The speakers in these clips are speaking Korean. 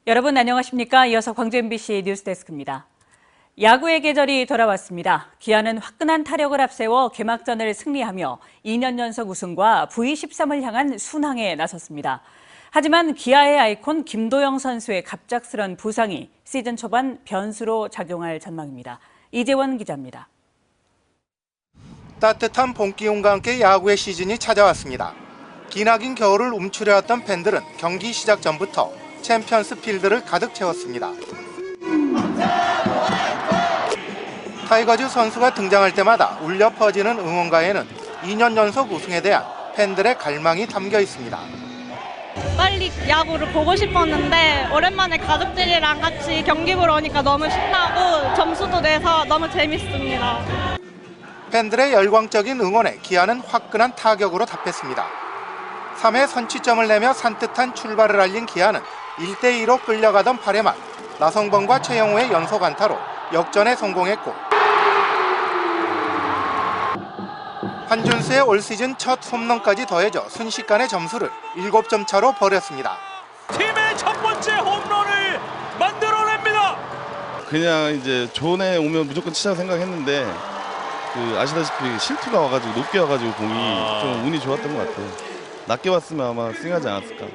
여러분 안녕하십니까? 이어서 광주 MBC 뉴스데스크입니다. 야구의 계절이 돌아왔습니다. 기아는 화끈한 타력을 앞세워 개막전을 승리하며 2년 연속 우승과 V13을 향한 순항에 나섰습니다. 하지만 기아의 아이콘 김도영 선수의 갑작스런 부상이 시즌 초반 변수로 작용할 전망입니다. 이재원 기자입니다. 따뜻한 봄 기온과 함께 야구의 시즌이 찾아왔습니다. 기나긴 겨울을 움츠려왔던 팬들은 경기 시작 전부터 챔피언스 필드를 가득 채웠습니다. 타이거즈 선수가 등장할 때마다 울려 퍼지는 응원가에는 2년 연속 우승에 대한 팬들의 갈망이 담겨 있습니다. 빨리 야구를 보고 싶었는데 오랜만에 가족들이랑 같이 경기 보러 오니까 너무 신나고 점수도 내서 너무 재밌습니다. 팬들의 열광적인 응원에 기아는 화끈한 타격으로 답했습니다. 3회 선취점을 내며 산뜻한 출발을 알린 기아는 1대2로 끌려가던 8회 말 나성범과 최영우의 연속 안타로 역전에 성공했고 한준수의 올 시즌 첫 홈런까지 더해져 순식간에 점수를 7점 차로 벌였습니다. 팀의 첫 번째 홈런을 만들어냅니다. 그냥 이제 존에 오면 무조건 치자고 생각했는데 아시다시피 실투가 와가지고 높게 와가지고 공이 좀 운이 좋았던 것 같아요. 낮게 왔으면 아마 스윙하지 않았을까.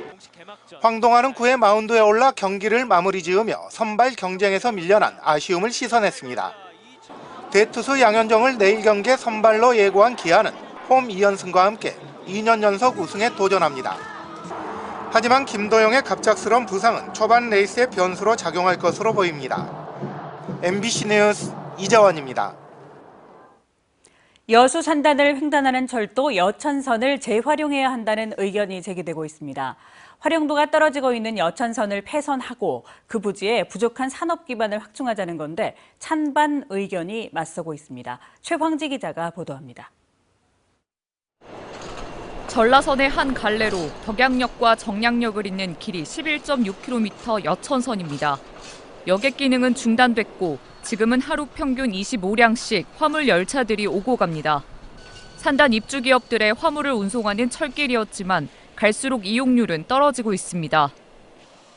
황동환은 9회 마운드에 올라 경기를 마무리 지으며 선발 경쟁에서 밀려난 아쉬움을 씻어냈습니다. 대투수 양현종을 내일 경기에 선발로 예고한 기아는 홈 2연승과 함께 2년 연속 우승에 도전합니다. 하지만 김도영의 갑작스러운 부상은 초반 레이스의 변수로 작용할 것으로 보입니다. MBC 뉴스 이재원입니다. 여수 산단을 횡단하는 철도 여천선을 재활용해야 한다는 의견이 제기되고 있습니다. 활용도가 떨어지고 있는 여천선을 폐선하고 그 부지에 부족한 산업 기반을 확충하자는 건데 찬반 의견이 맞서고 있습니다. 최황지 기자가 보도합니다. 전라선의 한 갈래로 덕양역과 정량역을 잇는 길이 11.6km 여천선입니다. 여객 기능은 중단됐고 지금은 하루 평균 25량씩 화물 열차들이 오고 갑니다. 산단 입주 기업들의 화물을 운송하는 철길이었지만 갈수록 이용률은 떨어지고 있습니다.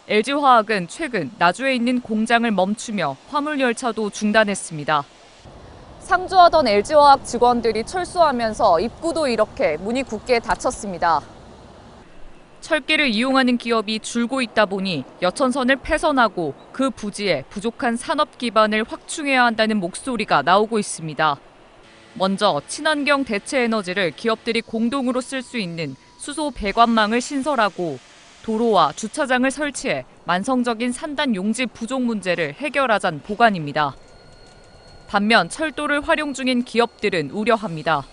LG화학은 최근 나주에 있는 공장을 멈추며 화물 열차도 중단했습니다. 상주하던 LG화학 직원들이 철수하면서 입구도 이렇게 문이 굳게 닫혔습니다. 철길을 이용하는 기업이 줄고 있다 보니 여천선을 폐선하고 그 부지에 부족한 산업 기반을 확충해야 한다는 목소리가 나오고 있습니다. 먼저 친환경 대체 에너지를 기업들이 공동으로 쓸 수 있는 수소 배관망을 신설하고 도로와 주차장을 설치해 만성적인 산단 용지 부족 문제를 해결하자는 보관입니다. 반면 철도를 활용 중인 기업들은 우려합니다.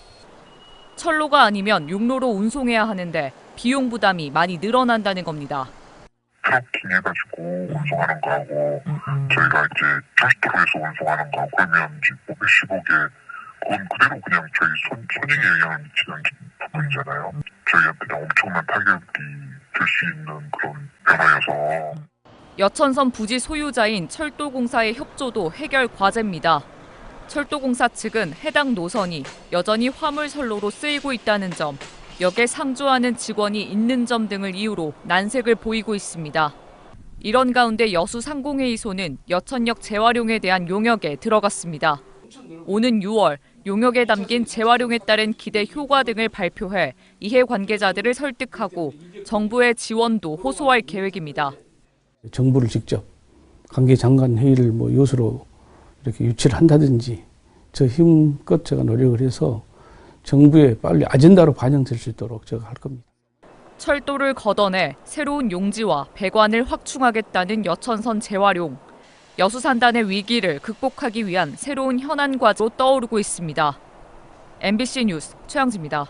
철로가 아니면 육로로 운송해야 하는데 비용 부담이 많이 늘어난다는 겁니다. 트럭킹 해가지고 운송하는 거하고 저희가 이제 철도로에서 운송하는 거하고 그러면 이제 몇십억에 그건 그대로 그냥 저희 손익에 영향을 미치는 부분이잖아요. 저희한테 엄청난 타격이 될 수 있는 그런 변화여서. 여천선 부지 소유자인 철도공사의 협조도 해결 과제입니다. 철도공사 측은 해당 노선이 여전히 화물선로로 쓰이고 있다는 점, 역에 상주하는 직원이 있는 점 등을 이유로 난색을 보이고 있습니다. 이런 가운데 여수 상공회의소는 여천역 재활용에 대한 용역에 들어갔습니다. 오는 6월 용역에 담긴 재활용에 따른 기대 효과 등을 발표해 이해관계자들을 설득하고 정부의 지원도 호소할 계획입니다. 정부를 직접 관계장관 회의를 요소로 이렇게 유치를 한다든지 저 힘껏 제가 노력을 해서 정부에 빨리 아젠다로 반영될 수 있도록 제가 할 겁니다. 철도를 걷어내 새로운 용지와 배관을 확충하겠다는 여천선 재활용. 여수 산단의 위기를 극복하기 위한 새로운 현안 과제로 떠오르고 있습니다. MBC 뉴스 최양지입니다.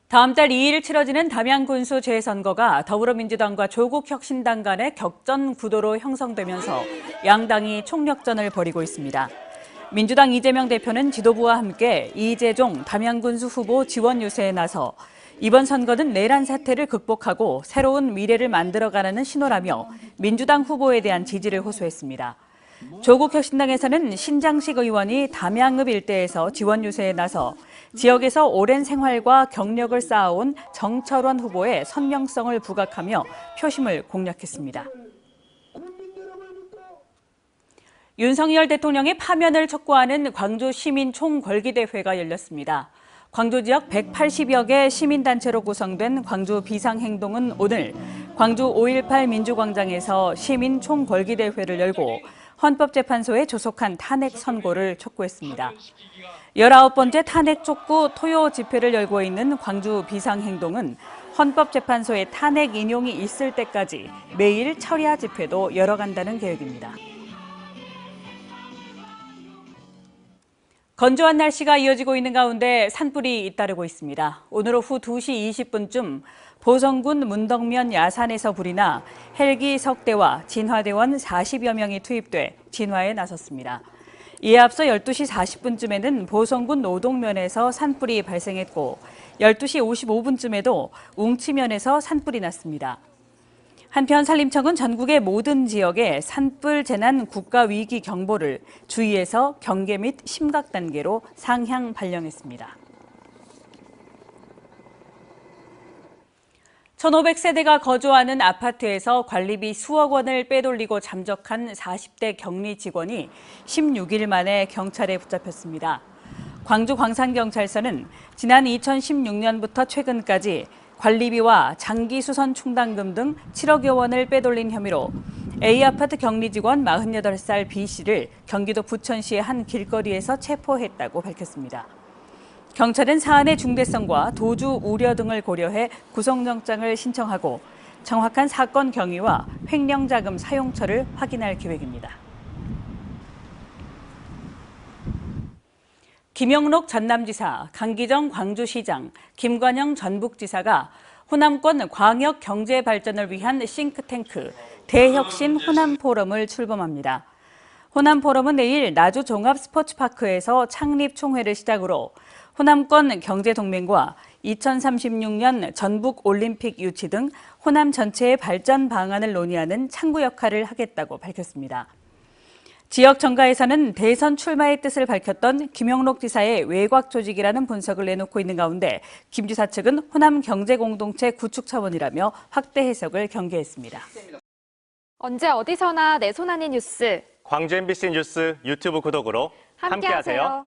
다음 달 2일 치러지는 담양군수 재선거가 더불어민주당과 조국혁신당 간의 격전 구도로 형성되면서 양당이 총력전을 벌이고 있습니다. 민주당 이재명 대표는 지도부와 함께 이재종 담양군수 후보 지원 유세에 나서 이번 선거는 내란 사태를 극복하고 새로운 미래를 만들어가라는 신호라며 민주당 후보에 대한 지지를 호소했습니다. 조국혁신당에서는 신장식 의원이 담양읍 일대에서 지원 유세에 나서 지역에서 오랜 생활과 경력을 쌓아온 정철원 후보의 선명성을 부각하며 표심을 공략했습니다. 윤석열 대통령의 파면을 촉구하는 광주 시민 총궐기대회가 열렸습니다. 광주 지역 180여 개 시민단체로 구성된 광주 비상행동은 오늘 광주 5.18 민주광장에서 시민 총궐기대회를 열고 헌법재판소에 조속한 탄핵 선고를 촉구했습니다. 19번째 탄핵 촉구 토요 집회를 열고 있는 광주 비상행동은 헌법재판소에 탄핵 인용이 있을 때까지 매일 철야 집회도 열어간다는 계획입니다. 건조한 날씨가 이어지고 있는 가운데 산불이 잇따르고 있습니다. 오늘 오후 2시 20분쯤 보성군 문덕면 야산에서 불이 나 헬기 석대와 진화대원 40여 명이 투입돼 진화에 나섰습니다. 이에 앞서 12시 40분쯤에는 보성군 노동면에서 산불이 발생했고 12시 55분쯤에도 웅치면에서 산불이 났습니다. 한편 산림청은 전국의 모든 지역에 산불 재난 국가위기 경보를 주의에서 경계 및 심각 단계로 상향 발령했습니다. 1,500세대가 거주하는 아파트에서 관리비 수억 원을 빼돌리고 잠적한 40대 격리 직원이 16일 만에 경찰에 붙잡혔습니다. 광주 광산경찰서는 지난 2016년부터 최근까지 관리비와 장기수선 충당금 등 7억여 원을 빼돌린 혐의로 A아파트 격리 직원 48살 B씨를 경기도 부천시의 한 길거리에서 체포했다고 밝혔습니다. 경찰은 사안의 중대성과 도주 우려 등을 고려해 구속영장을 신청하고 정확한 사건 경위와 횡령자금 사용처를 확인할 계획입니다. 김영록 전남지사, 강기정 광주시장, 김관영 전북지사가 호남권 광역 경제 발전을 위한 싱크탱크 대혁신 호남포럼을 출범합니다. 호남포럼은 내일 나주 종합스포츠파크에서 창립 총회를 시작으로 호남권 경제동맹과 2036년 전북올림픽 유치 등 호남 전체의 발전 방안을 논의하는 창구 역할을 하겠다고 밝혔습니다. 지역 정가에서는 대선 출마의 뜻을 밝혔던 김영록 지사의 외곽 조직이라는 분석을 내놓고 있는 가운데 김 지사 측은 호남 경제공동체 구축 차원이라며 확대 해석을 경계했습니다. 언제 어디서나 내 손 안의 뉴스. 광주 MBC 뉴스 유튜브 구독으로 함께하세요.